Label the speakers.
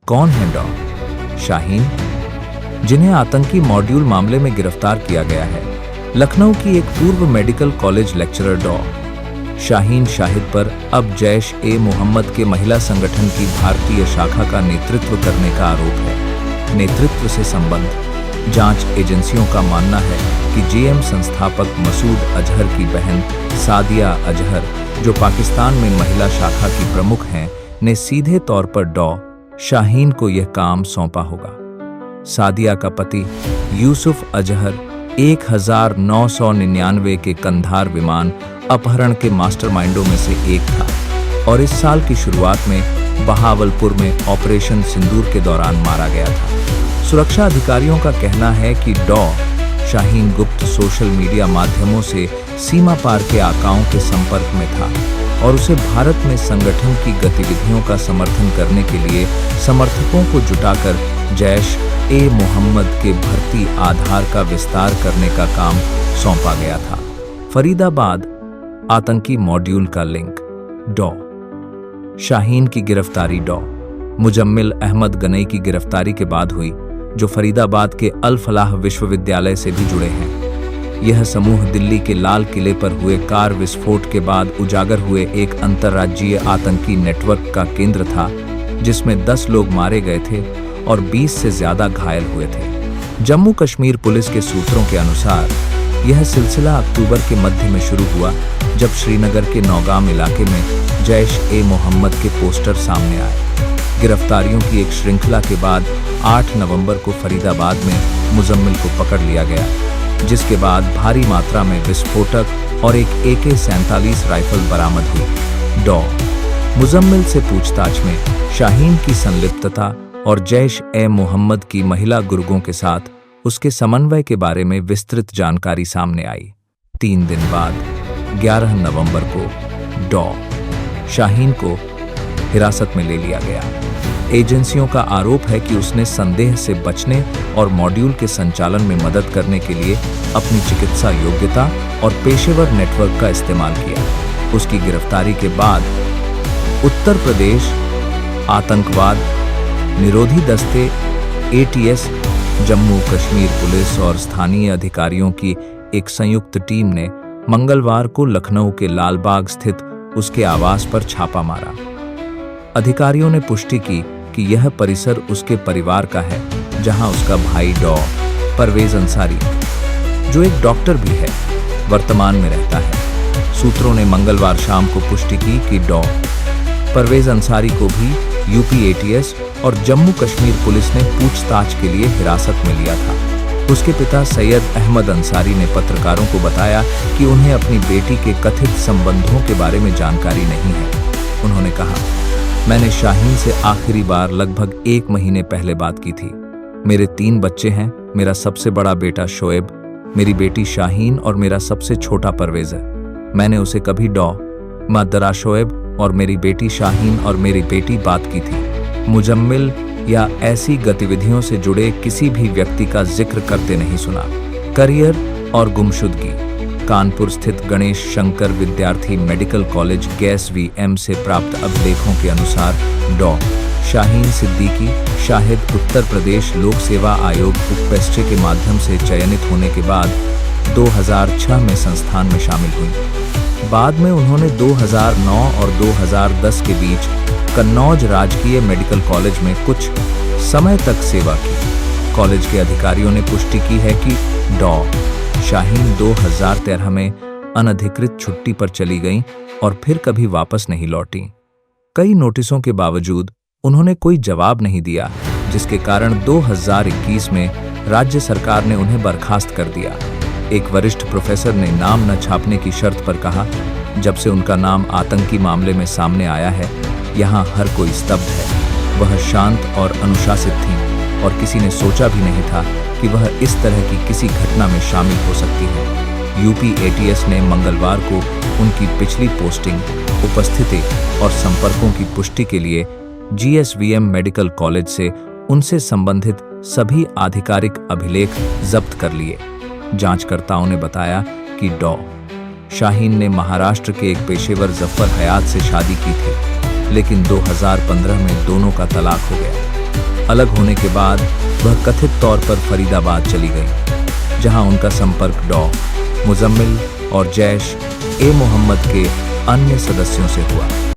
Speaker 1: कौन है डॉ शाहीन, जिन्हें आतंकी मॉड्यूल मामले में गिरफ्तार किया गया है? लखनऊ की एक पूर्व मेडिकल कॉलेज लेक्चरर डॉ शाहीन शाहिद पर अब जैश-ए-मोहम्मद के महिला संगठन की भारतीय शाखा का नेतृत्व करने का आरोप है। नेतृत्व से संबंध जांच एजेंसियों का मानना है कि जेएम संस्थापक मसूद अजहर की बहन सादिया अजहर, जो पाकिस्तान में महिला शाखा की प्रमुख हैं, ने सीधे तौर पर डॉ शाहीन को यह काम सौंपा होगा। सादिया का पति यूसुफ अजहर 1999 के कंधार विमान अपहरण के मास्टरमाइंडों में से एक था और इस साल की शुरुआत में बहावलपुर में ऑपरेशन सिंदूर के दौरान मारा गया था। सुरक्षा अधिकारियों का कहना है कि डॉ शाहीन गुप्त सोशल मीडिया माध्यमों से सीमा पार के आकाओं के संपर्क में था और उसे भारत में संगठन की गतिविधियों का समर्थन करने के लिए समर्थकों को जुटाकर जैश-ए-मोहम्मद के भर्ती आधार का विस्तार करने का काम सौंपा गया था। फरीदाबाद आतंकी मॉड्यूल का लिंक। डॉ शाहीन की गिरफ्तारी डॉ मुजम्मिल अहमद गनई की गिरफ्तारी के बाद हुई, जो फरीदाबाद के अल फलाह विश्वविद्यालय से भी जुड़े हैं। यह समूह दिल्ली के लाल किले पर हुए कार विस्फोट के बाद उजागर हुए एक अंतर्राज्यीय आतंकी नेटवर्क का केंद्र था, जिसमें 10 लोग मारे गए थे और 20 से ज्यादा घायल हुए थे। जम्मू कश्मीर पुलिस के सूत्रों के अनुसार यह सिलसिला अक्टूबर के मध्य में शुरू हुआ, जब श्रीनगर के नौगाम इलाके में जैश-ए-मोहम्मद के पोस्टर सामने आए। गिरफ्तारियों की एक श्रृंखला के बाद 8 नवंबर को फरीदाबाद में मुजम्मिल को पकड़ लिया गया, जिसके बाद भारी मात्रा में विस्फोटक और एक AK-47 राइफल बरामद हुई। डॉ मुजम्मिल से पूछताछ में शाहीन की संलिप्तता और जैश-ए-मोहम्मद की महिला गुर्गों के साथ उसके समन्वय के बारे में विस्तृत जानकारी सामने आई। 3 दिन बाद 11 नवंबर को डॉ शाहीन को हिरासत में ले लिया गया। एजेंसियों का आरोप है कि उसने संदेह से बचने और मॉड्यूल के संचालन में मदद करने के लिए अपनी चिकित्सा योग्यता और पेशेवर नेटवर्क का इस्तेमाल किया। उसकी गिरफ्तारी के बाद उत्तर प्रदेश आतंकवाद निरोधी दस्ते ATS, जम्मू कश्मीर पुलिस और स्थानीय अधिकारियों की एक संयुक्त टीम ने मंगलवार को लखनऊ के लालबाग स्थित उसके आवास पर छापा मारा। अधिकारियों ने पुष्टि की कि यह परिसर उसके परिवार का है, जहां उसका भाई डॉ परवेज अंसारी, जो एक डॉक्टर भी है, वर्तमान में रहता है। सूत्रों ने मंगलवार शाम को पुष्टि की कि डॉ परवेज अंसारी को भी यूपी ATS और जम्मू कश्मीर पुलिस ने पूछताछ के लिए हिरासत में लिया था। उसके पिता सैयद अहमद अंसारी ने पत्रकारों को बताया कि उन्हें अपनी बेटी के कथित संबंधों के बारे में जानकारी नहीं है। उन्होंने कहा, मैंने शाहीन से आखिरी बार लगभग 1 महीने पहले बात की थी। मेरे 3 बच्चे हैं, मेरा सबसे बड़ा बेटा शोएब, मेरी बेटी शाहीन और मेरा सबसे छोटा परवेज है। मैंने उसे कभी डॉ मादरा शोएब और मेरी बेटी शाहीन और मेरी बेटी बात की थी। मुजम्मिल या ऐसी गतिविधियों से जुड़े किसी भी व्यक्ति का जिक्र करते नहीं सुना। करियर और गुमशुदगी। कानपुर स्थित गणेश शंकर विद्यार्थी मेडिकल कॉलेज गैस VM से प्राप्त अभिलेखों के अनुसार डॉ शाहीन सिद्दीकी शाहिद उत्तर प्रदेश लोक सेवा आयोग UPSC के माध्यम से चयनित होने के बाद 2006 में संस्थान में शामिल हुई। बाद में उन्होंने 2009 और 2010 के बीच कन्नौज राजकीय मेडिकल कॉलेज में कुछ समय तक सेवा की। कॉलेज के अधिकारियों ने पुष्टि की है कि डॉ शाहीन 2013 में अनधिकृत छुट्टी पर चली गईं और फिर कभी वापस नहीं लौटी। कई नोटिसों के बावजूद उन्होंने कोई जवाब नहीं दिया, जिसके कारण 2021 में राज्य सरकार ने उन्हें बर्खास्त कर दिया। एक वरिष्ठ प्रोफेसर ने नाम न छापने की शर्त पर कहा, जब से उनका नाम आतंकी मामले में सामने आया है, यहाँ हर कोई स्तब्ध है। वह शांत और अनुशासित थीं और किसी ने सोचा भी नहीं था कि वह इस तरह की किसी घटना में शामिल हो सकती है। यूपी ATS ने मंगलवार को उनकी पिछली पोस्टिंग, उपस्थिति और संपर्कों की पुष्टि के लिए GSVM मेडिकल कॉलेज से उनसे संबंधित सभी आधिकारिक अभिलेख जब्त कर लिए। जांचकर्ताओं ने बताया कि डॉ शाहीन ने महाराष्ट्र के एक पेशेवर जफर हयात से शादी की थी, लेकिन 2015 में दोनों का तलाक हो गया। अलग होने के बाद वह कथित तौर पर फरीदाबाद चली गई, जहां उनका संपर्क डॉ. मुजम्मिल और जैश ए मोहम्मद के अन्य सदस्यों से हुआ।